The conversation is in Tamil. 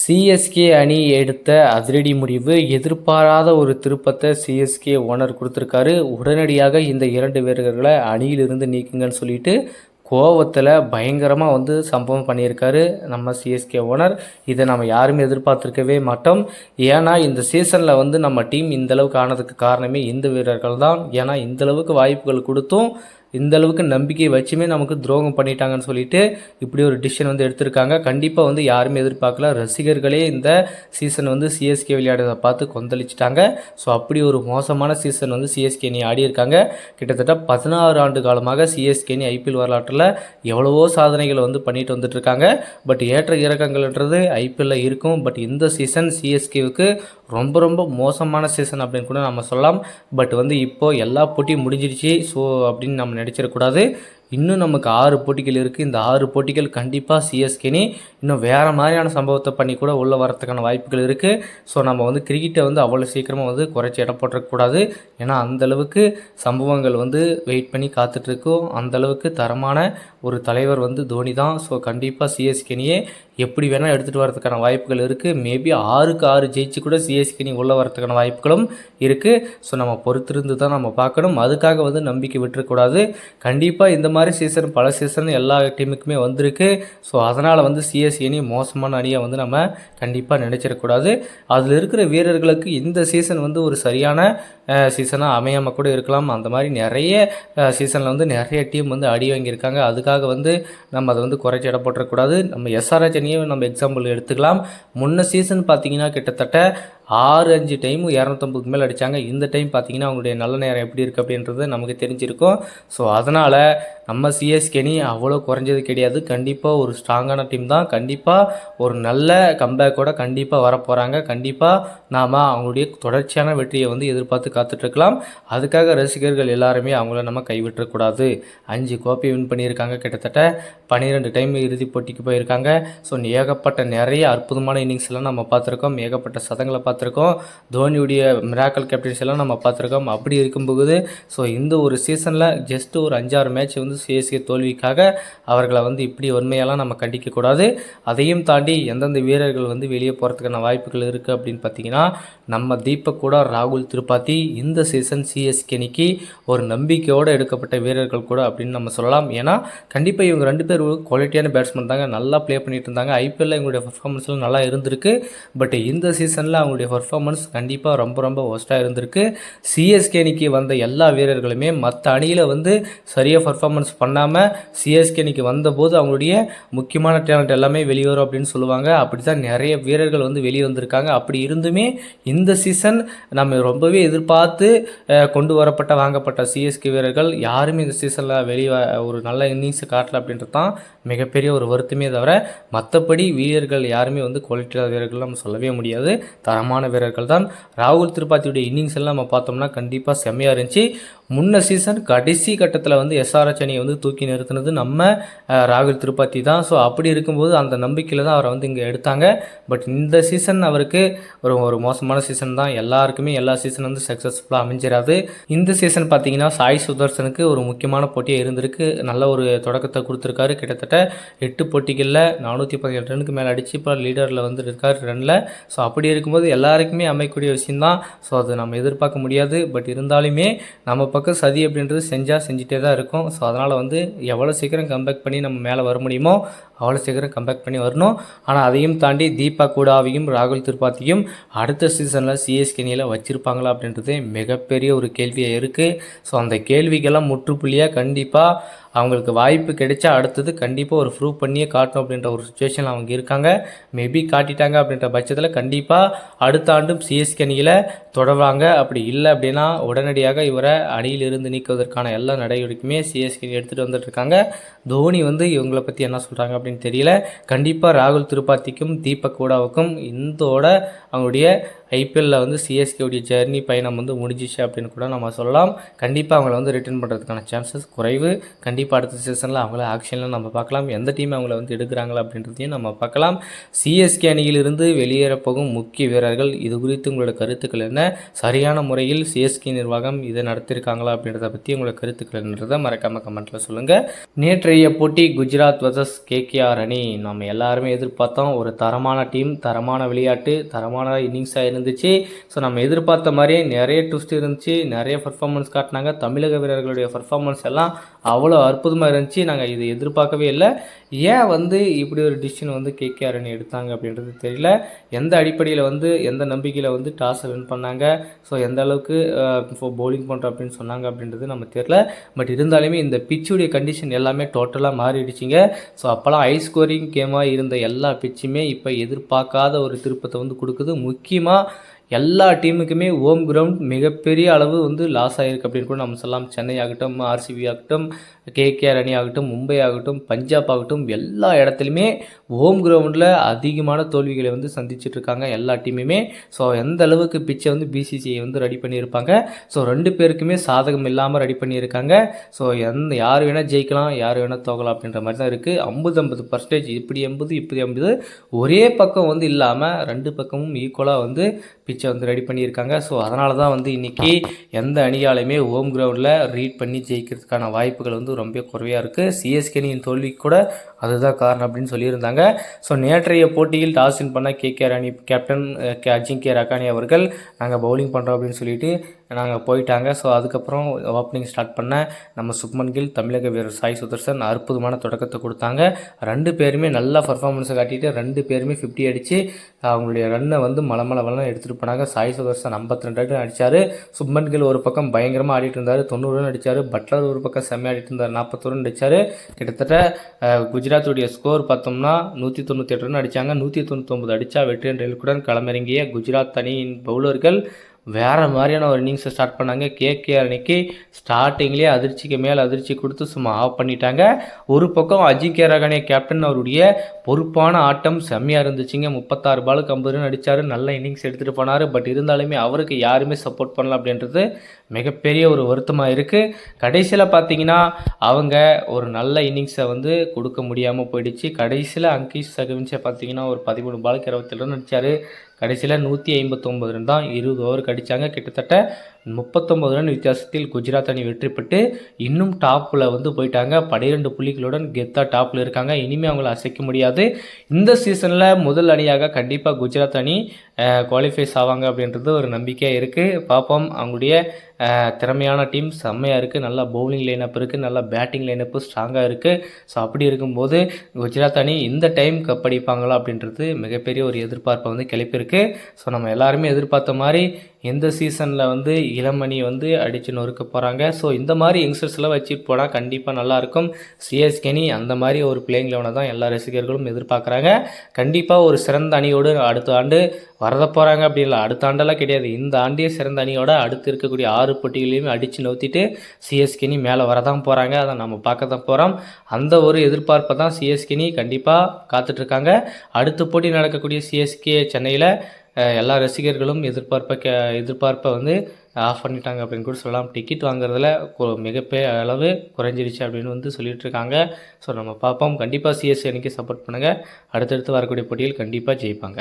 சிஎஸ்கே அணி எடுத்த அதிரடி முடிவு. எதிர்பாராத ஒரு திருப்பத்தை சிஎஸ்கே ஓனர் கொடுத்துருக்காரு. உடனடியாக இந்த 2 வீரர்களை அணியிலிருந்து நீக்குங்கன்னு சொல்லிட்டு கோவத்தில் பயங்கரமாக சம்பவம் பண்ணியிருக்காரு நம்ம சிஎஸ்கே ஓனர். இதை நம்ம யாருமே எதிர்பார்த்துருக்கவே மாட்டோம். ஏன்னா இந்த சீசனில் நம்ம டீம் இந்தளவுக்கு ஆனதுக்கு காரணமே இந்த வீரர்கள் தான். ஏன்னா இந்தளவுக்கு வாய்ப்புகள் கொடுத்தும் இந்தளவுக்கு நம்பிக்கை வச்சுமே நமக்கு துரோகம் பண்ணிட்டாங்கன்னு சொல்லிட்டு இப்படி ஒரு டிசிஷன் எடுத்திருக்காங்க. கண்டிப்பாக யாருமே எதிர்பார்க்கல. ரசிகர்களே இந்த சீசன் சிஎஸ்கே விளையாடுறதை பார்த்து கொந்தளிச்சிட்டாங்க. ஸோ அப்படி ஒரு மோசமான சீசன் சிஎஸ்கே அணி ஆடியிருக்காங்க. கிட்டத்தட்ட 16 ஆண்டு காலமாக சிஎஸ்கே அணி ஐபிஎல் வரலாற்றில் எவ்வளவோ சாதனைகளை பண்ணிட்டு வந்துட்டுருக்காங்க. பட் ஏற்ற இறக்கங்கள்ன்றது ஐபிஎல்லில் இருக்கும். பட் இந்த சீசன் சிஎஸ்கேவுக்கு ரொம்ப ரொம்ப மோசமான சீசன் அப்படின்னு கூட நம்ம சொல்லலாம். பட் இப்போது எல்லா போட்டியும் முடிஞ்சிடுச்சு. ஸோ அப்படின்னு நம்ம நினச்சிடக்கூடாது. இன்னும் நமக்கு 6 போட்டிகள் இருக்குது. இந்த 6 போட்டிகள் கண்டிப்பாக சிஎஸ்கேனி இன்னும் வேறு மாதிரியான சம்பவத்தை பண்ணி கூட உள்ளே வரத்துக்கான வாய்ப்புகள் இருக்குது. ஸோ நம்ம கிரிக்கெட்டை அவ்வளோ சீக்கிரமாக குறைச்சி இடம் போட்டுறக்கூடாது. ஏன்னா அந்தளவுக்கு சம்பவங்கள் வெயிட் பண்ணி காத்துட்ருக்கோம். அந்தளவுக்கு தரமான ஒரு தலைவர் தோனி தான். ஸோ கண்டிப்பாக சிஎஸ்கேனியே எப்படி வேணால் எடுத்துகிட்டு வரதுக்கான வாய்ப்புகள் இருக்குது. மேபி 6க்கு 6 ஜெயிச்சு கூட சிஎஸ்கேனி உள்ளே வரதுக்கான வாய்ப்புகளும் இருக்குது. ஸோ நம்ம பொறுத்திருந்து தான் நம்ம பார்க்கணும். அதுக்காக நம்பிக்கை விட்டுறக்கூடாது. கண்டிப்பாக இந்த மாதிரி சீசன் பல சீசன் எல்லா டீமுக்குமே வந்திருக்கு. ஸோ அதனால் சிஎஸ்கே அணி மோசமான அணியை நம்ம கண்டிப்பாக நினச்சிடக்கூடாது. அதில் இருக்கிற வீரர்களுக்கு இந்த சீசன் ஒரு சரியான சீசனாக அமையாமல் கூட இருக்கலாம். அந்த மாதிரி நிறைய சீசனில் நிறைய டீம் அடி வாங்கியிருக்காங்க. அதுக்காக நம்ம அதை குறைச்சி இட போட்டுறக்கூடாது. நம்ம எஸ்ஆர்ஹெச் அணியை நம்ம எக்ஸாம்பிள் எடுத்துக்கலாம். முன்ன சீசன் பார்த்திங்கன்னா கிட்டத்தட்ட 6-5 டைமு 250க்கு மேலே அடித்தாங்க. இந்த டைம் பார்த்திங்கன்னா அவங்களுடைய நல்ல நேரம் எப்படி இருக்குது அப்படின்றது நமக்கு தெரிஞ்சிருக்கும். ஸோ அதனால் நம்ம சிஎஸ்கே அணி அவ்வளோ குறைஞ்சது கிடையாது. கண்டிப்பாக ஒரு ஸ்ட்ராங்கான டீம் தான். கண்டிப்பாக ஒரு நல்ல கம்பேக்கோட கண்டிப்பாக வரப்போகிறாங்க. கண்டிப்பாக நாம் அவங்களுடைய தொடர்ச்சியான வெற்றியை எதிர்பார்த்து காத்துட்ருக்கலாம். அதுக்காக ரசிகர்கள் எல்லாருமே அவங்கள நம்ம கைவிட்டக்கூடாது. 5 கோப்பை வின் பண்ணியிருக்காங்க. கிட்டத்தட்ட 12 டைம் இறுதிப் போட்டிக்கு போயிருக்காங்க. ஸோ ஏகப்பட்ட நிறைய அற்புதமான இன்னிங்ஸ் எல்லாம் நம்ம பார்த்துருக்கோம். ஏகப்பட்ட சதங்களை பார்த்துருக்கோம். தோனியுடைய மிராக்கல் கேப்டன்சி எல்லாம் நம்ம பார்த்துருக்கோம். அப்படி இருக்கும்போது ஸோ இந்த ஒரு சீசனில் ஜஸ்ட் ஒரு 5-6 மேட்ச் சிஎஸ்கே தோல்விக்காக அவர்களை இப்படி உண்மையெல்லாம் நம்ம கண்டிக்கக்கூடாது. அதையும் தாண்டி எந்தெந்த வீரர்கள் வெளியே போகிறதுக்கான வாய்ப்புகள் இருக்குது அப்படின்னு பார்த்தீங்கன்னா, நம்ம தீபக் கூட ராகுல் திரிபாதி இந்த சீசன் சிஎஸ்கே அணிக்கு ஒரு நம்பிக்கையோடு எடுக்கப்பட்ட வீரர்கள் கூட அப்படின்னு நம்ம சொல்லலாம். ஏன்னா கண்டிப்பாக இவங்க 2 பேர் குவாலிட்டியான பேட்ஸ்மேன் தாங்க. நல்லா ப்ளே பண்ணிட்டு இருந்தாங்க. ஐபிஎல்லில் இவங்களுடைய பர்ஃபார்மன்ஸ்லாம் நல்லா இருந்திருக்கு. பட் இந்த சீசனில் அவங்களுடைய பர்ஃபார்மன்ஸ் கண்டிப்பாக ரொம்ப ரொம்ப ஒஸ்ட்டாக இருந்திருக்கு. சிஎஸ்கே அணிக்கு வந்த எல்லா வீரர்களுமே மற்ற அணியில் சரியாக பர்ஃபார்மன்ஸ் பண்ணாமல் சிஎஸ்கே அணிக்கு வந்தபோது அவங்களுடைய முக்கியமான டேலண்ட் எல்லாமே வெளிவரும் அப்படின்னு சொல்லுவாங்க. அப்படி தான் நிறைய வீரர்கள் வெளியே வந்திருக்காங்க. அப்படி இருந்துமே இந்த சீசன் நம்ம ரொம்பவே எதிர்பார்த்து கொண்டு வரப்பட்ட வாங்கப்பட்ட சிஎஸ்கே வீரர்கள் யாருமே இந்த சீசனில் வெளியே ஒரு நல்ல இன்னிங்ஸை காட்டல அப்படின்றது தான் மிகப்பெரிய ஒரு வருத்தமே தவிர மற்றபடி வீரர்கள் யாருமே குவாலிட்டியான வீரர்கள் நம்ம சொல்லவே முடியாது. தரமான வீரர்கள் தான். ராகுல் திரிபாதியுடைய இன்னிங்ஸ் எல்லாம் நம்ம பார்த்தோம்னா கண்டிப்பாக செம்மையாக இருந்துச்சு. முன்ன சீசன் கடைசி கட்டத்தில் எஸ்ஆர்ஹெச் அணியை தூக்கி நிறுத்தினது நம்ம ராகுல் திரிபாதி தான். ஸோ அப்படி இருக்கும்போது அந்த நம்பிக்கையில் தான் அவரை இங்கே எடுத்தாங்க. பட் இந்த சீசன் அவருக்கு ஒரு மோசமான சீசன் தான். எல்லாருக்குமே எல்லா சீசன் சக்ஸஸ்ஃபுல்லாக அமைஞ்சிடாது. இந்த சீசன் பார்த்தீங்கன்னா சாய் சுதர்சனுக்கு ஒரு முக்கியமான போட்டியாக இருந்திருக்கு. நல்ல ஒரு தொடக்கத்தை கொடுத்துருக்காரு. கிட்டத்தட்ட 8 போட்டிகளில் 417 ரனுக்கு மேலே அடித்து இப்போ லீடரில் இருக்கார் ரனில். ஸோ அப்படி இருக்கும்போது எல்லாருக்குமே அமையக்கூடிய விஷயந்தான். ஸோ அது நம்ம எதிர்பார்க்க முடியாது. பட் இருந்தாலுமே நம்ம பக்கம் சதி அப்படின்றது செஞ்சிட்டே தான் இருக்கும். ஸோ அதனால் எவ்வளோ சீக்கிரம் கம்பேக் பண்ணி நம்ம மேலே வர முடியுமோ அவ்வளோ சீக்கிரம் கம்பேக் பண்ணி வரணும். ஆனால் அதையும் தாண்டி தீபக் கூடாவையும் ராகுல் திரிபாதியும் அடுத்த சீசனில் சிஎஸ்கே அணியில் வச்சுருப்பாங்களா அப்படின்றது மிகப்பெரிய ஒரு கேள்வியாக இருக்குது. ஸோ அந்த கேள்விக்கெல்லாம் முற்றுப்புள்ளியாக கண்டிப்பாக அவங்களுக்கு வாய்ப்பு கிடைச்சா அடுத்தது கண்டிப்பாக ஒரு ப்ரூவ் பண்ணியே காட்டணும் அப்படின்ற ஒரு சுச்சுவேஷனில் அவங்க இருக்காங்க. மேபி காட்டிட்டாங்க அப்படின்ற பட்சத்தில் கண்டிப்பாக அடுத்த ஆண்டும் சிஎஸ்கே அணியில் தொடர்வாங்க. அப்படி இல்லை அப்படின்னா உடனடியாக இவரை அணியிலிருந்து நீக்குவதற்கான எல்லா நடவடிக்கையுமே சிஎஸ்கே எடுத்துகிட்டு வந்துட்டுருக்காங்க. தோனி இவங்களை பற்றி என்ன சொல்கிறாங்க அப்படின்னு தெரியல. கண்டிப்பாக ராகுல் திரிபாதிக்கும் தீபக் கூடாவுக்கும் இந்தோட அவங்களுடைய ஐபிஎல்லில் வந்து சிஎஸ்கேவுடைய ஜெர்னி பயணம் வந்து முடிஞ்சிச்சு அப்படின்னு கூட நம்ம சொல்லலாம். கண்டிப்பாக அவங்கள வந்து ரிட்டர்ன் பண்ணுறதுக்கான சான்சஸ் குறைவு. கண்டிப்பாக அடுத்த சீசனில் அவங்கள ஆக்ஷனில் நம்ம பார்க்கலாம். எந்த டீம் அவங்கள வந்து எடுக்கிறாங்களா அப்படின்றதையும் நம்ம பார்க்கலாம். சிஎஸ்கே அணியிலிருந்து வெளியேறப்போகும் முக்கிய வீரர்கள், இது குறித்து உங்களோட கருத்துக்கள் என்ன? சரியான முறையில் சிஎஸ்கே நிர்வாகம் இதை நடத்தியிருக்காங்களா அப்படின்றத பற்றி உங்களோட கருத்துக்கள் என்னன்றதை மறக்காமல் கமெண்ட்டில் சொல்லுங்கள். நேற்றைய போட்டி குஜராத் வர்சஸ் கேகேஆர் அணி நம்ம எல்லாருமே எதிர்பார்த்தோம். ஒரு தரமான டீம், தரமான விளையாட்டு, தரமான இன்னிங்ஸாக இருந்துச்சு. ஸோ நம்ம எதிர்பார்த்த மாதிரியே நிறைய ட்விஸ்ட் இருந்துச்சு, நிறைய பர்ஃபார்மன்ஸ் காட்டினாங்க. தமிழக வீரர்களுடைய பர்ஃபார்மன்ஸ் எல்லாம் அவ்வளோ அற்புதமாக இருந்துச்சு. நாங்கள் இது எதிர்பார்க்கவே இல்லை. ஏன் வந்து இப்படி ஒரு டிசிஷன் வந்து கேகேஆர் அணி எடுத்தாங்க அப்படின்றது தெரியல. எந்த அடிப்படையில் வந்து எந்த நம்பிக்கையில் வந்து டாஸை வின் பண்ணாங்க, ஸோ எந்த அளவுக்கு பவுலிங் பண்ணுறோம் அப்படின்னு சொன்னாங்க அப்படின்றது நம்ம தெரியல. பட் இருந்தாலுமே இந்த பிச்சுடைய கண்டிஷன் எல்லாமே டோட்டலாக மாறிடுச்சிங்க. ஸோ அப்போல்லாம் ஹை ஸ்கோரிங் கேமாக இருந்த எல்லா பிச்சுமே இப்போ எதிர்பார்க்காத ஒரு திருப்பத்தை வந்து கொடுக்குது. முக்கியமாக எல்லா டீமுக்குமே ஹோம் கிரவுண்ட் மிகப்பெரிய அளவு வந்து லாஸ் ஆகிருக்கு அப்படின்னு கூட நம்ம சொல்லலாம். சென்னை ஆகட்டும், ஆர்சிபி ஆகட்டும், கேகேஆர் அணி ஆகட்டும், மும்பை ஆகட்டும், பஞ்சாப் ஆகட்டும், எல்லா இடத்துலையுமே ஹோம் கிரவுண்டில் அதிகமான தோல்விகளை வந்து சந்திச்சிட்ருக்காங்க எல்லா டீமுமே. ஸோ எந்த அளவுக்கு பிச்சை வந்து பிசிசிஐ வந்து ரெடி பண்ணியிருப்பாங்க. ஸோ 2 பேருக்குமே சாதகம் இல்லாமல் ரெடி பண்ணியிருக்காங்க. ஸோ யார் வேணால் ஜெயிக்கலாம், யார் வேணால் தோக்கலாம் அப்படின்ற மாதிரி தான் இருக்குது. 50-50% இப்படி 80 இப்படி 80 ஒரே பக்கம் வந்து இல்லாமல் 2 பக்கமும் ஈக்குவலாக வந்து பிச்சை வந்து ரெடி பண்ணியிருக்காங்க. ஸோ அதனால தான் வந்து இன்றைக்கி எந்த அணியாலையுமே ஹோம் கிரவுண்டில் ரீட் பண்ணி ஜெயிக்கிறதுக்கான வாய்ப்புகள் வந்து ரொம்ப குறைவாக இருக்குது. சிஎஸ்கே அணியின் தோல்விக்கு கூட அதுதான் காரணம் அப்படின்னு சொல்லியிருந்தாங்க. ஸோ நேற்றைய போட்டியில் டாஸ் வின் பண்ண கேகேஆர் அணி கேப்டன் அஜிங்கே ரகானே அவர்கள் நாங்கள் பவுலிங் பண்ணுறோம் அப்படின்னு சொல்லிட்டு நாங்கள் போயிட்டாங்க. ஸோ அதுக்கப்புறம் ஓப்பனிங் ஸ்டார்ட் பண்ண நம்ம சுப்மன் கில், தமிழக வீரர் சாய் சுதர்சன் அற்புதமான தொடக்கத்தை கொடுத்தாங்க. 2 பேருமே நல்ல பர்ஃபார்மன்ஸை காட்டிட்டு 2 பேருமே 50 அடித்து அவங்களுடைய ரன்னை வந்து மலமளவெல்லாம் எடுத்துகிட்டு போனாங்க. சாய் சுதர்சன் 52 ரன் அடித்தார். சுப்மன் கில் ஒரு பக்கம் பயங்கரமாக ஆடிட்டு இருந்தார், 90 ரன் அடித்தார். பட்லர் ஒரு பக்கம் செம்மையாக ஆடிட்டு இருந்தார், 41 ரன் அடித்தார். கிட்டத்தட்ட குஜராத்துடைய ஸ்கோர் பார்த்தோம்னா 198 ரன் அடித்தாங்க. 199 அடித்தா வெற்றி என்ற இலக்குடன் களமிறங்கிய குஜராத் அணியின் பவுலர்கள் வேறு மாதிரியான ஒரு இன்னிங்ஸை ஸ்டார்ட் பண்ணாங்க. கேகேஆர் அன்னைக்கு ஸ்டார்டிங்லேயே அதிர்ச்சிக்கு மேலே அதிர்ச்சி கொடுத்து சும்மா ஆஃப் பண்ணிட்டாங்க. ஒரு பக்கம் அஜிங்கே ரகானே கேப்டன் அவருடைய பொறுப்பான ஆட்டம் செம்மையாக இருந்துச்சுங்க. 36 பாலுக்கு 50 ரன் அடித்தார், நல்ல இன்னிங்ஸ் எடுத்துகிட்டு போனார். பட் இருந்தாலுமே அவருக்கு யாருமே சப்போர்ட் பண்ணல அப்படின்றது மிகப்பெரிய ஒரு வருத்தமாக இருக்குது. கடைசியில் பார்த்தீங்கன்னா அவங்க ஒரு நல்ல இன்னிங்ஸை வந்து கொடுக்க முடியாமல் போயிடுச்சு. கடைசியில் அங்கீஷ் சகவின்ஸை பார்த்தீங்கன்னா ஒரு 13 பாலுக்கு 27 ரன் அடித்தார். கடைசியில் 159 ரன் தான் 20 ஓவருக்கு அடித்தாங்க. கிட்டத்தட்ட 39 ரன் வித்தியாசத்தில் குஜராத் அணி வெற்றி பெற்று இன்னும் டாப்பில் வந்து போயிட்டாங்க. 12 புள்ளிகளுடன் கெத்தா டாப்பில் இருக்காங்க. இனிமேல் அவங்கள அசைக்க முடியாது. இந்த சீசனில் முதல் அணியாக கண்டிப்பாக குஜராத் அணி குவாலிஃபைஸ் ஆவாங்க அப்படின்றது ஒரு நம்பிக்கையாக இருக்குது. பார்ப்போம். அவங்களுடைய திறமையான டீம் செம்மையாக இருக்குது. நல்லா பவுலிங் லைனப் இருக்குது, நல்லா பேட்டிங் லைனப்பு ஸ்ட்ராங்காக இருக்குது. ஸோ அப்படி இருக்கும்போது குஜராத் அணி இந்த டைம் கப் அடிப்பாங்களா அப்படின்றது மிகப்பெரிய ஒரு எதிர்பார்ப்பை வந்து கிளப்பியிருக்கு. ஸோ நம்ம எல்லாருமே எதிர்பார்த்த மாதிரி இந்த சீசனில் வந்து இளமணி வந்து அடித்து நொறுக்க போகிறாங்க. ஸோ இந்த மாதிரி யங்ஸ்டர்ஸ்லாம் வச்சுட்டு போனால் கண்டிப்பாக நல்லாயிருக்கும். சிஎஸ்கே அணி அந்த மாதிரி ஒரு பிளேயிங் லெவனை தான் எல்லா ரசிகர்களும் எதிர்பார்க்குறாங்க. கண்டிப்பாக ஒரு சிறந்த அணியோடு அடுத்த ஆண்டு வரத போகிறாங்க அப்படி இல்லை, அடுத்த ஆண்டெல்லாம் கிடையாது, இந்த ஆண்டே சிறந்த அணியோட அடுத்து இருக்கக்கூடிய 6 போட்டிகளையுமே அடித்து நவுத்திட்டு சிஎஸ்கே அணி மேலே வரதான் போகிறாங்க. அதை நம்ம பார்க்க தான் போகிறோம். அந்த ஒரு எதிர்பார்ப்பை தான் சிஎஸ்கே அணி கண்டிப்பாக காத்துட்ருக்காங்க. அடுத்த போட்டி நடக்கக்கூடிய சிஎஸ்கே சென்னையில் எல்லா ரசிகர்களும் எதிர்பார்ப்பை வந்து ஆஃப் பண்ணிட்டாங்க அப்படின்னு கூட சொல்லலாம். டிக்கெட் வாங்குறதுல மிகப்பெரிய அளவு குறைஞ்சிருச்சு அப்படின்னு வந்து சொல்லிட்டு இருக்காங்க. ஸோ நம்ம பார்ப்போம். கண்டிப்பாக சிஎஸ்கே அணிக்கு சப்போர்ட் பண்ணுங்கள். அடுத்தடுத்து வரக்கூடிய போட்டியில் கண்டிப்பாக ஜெயிப்பாங்க.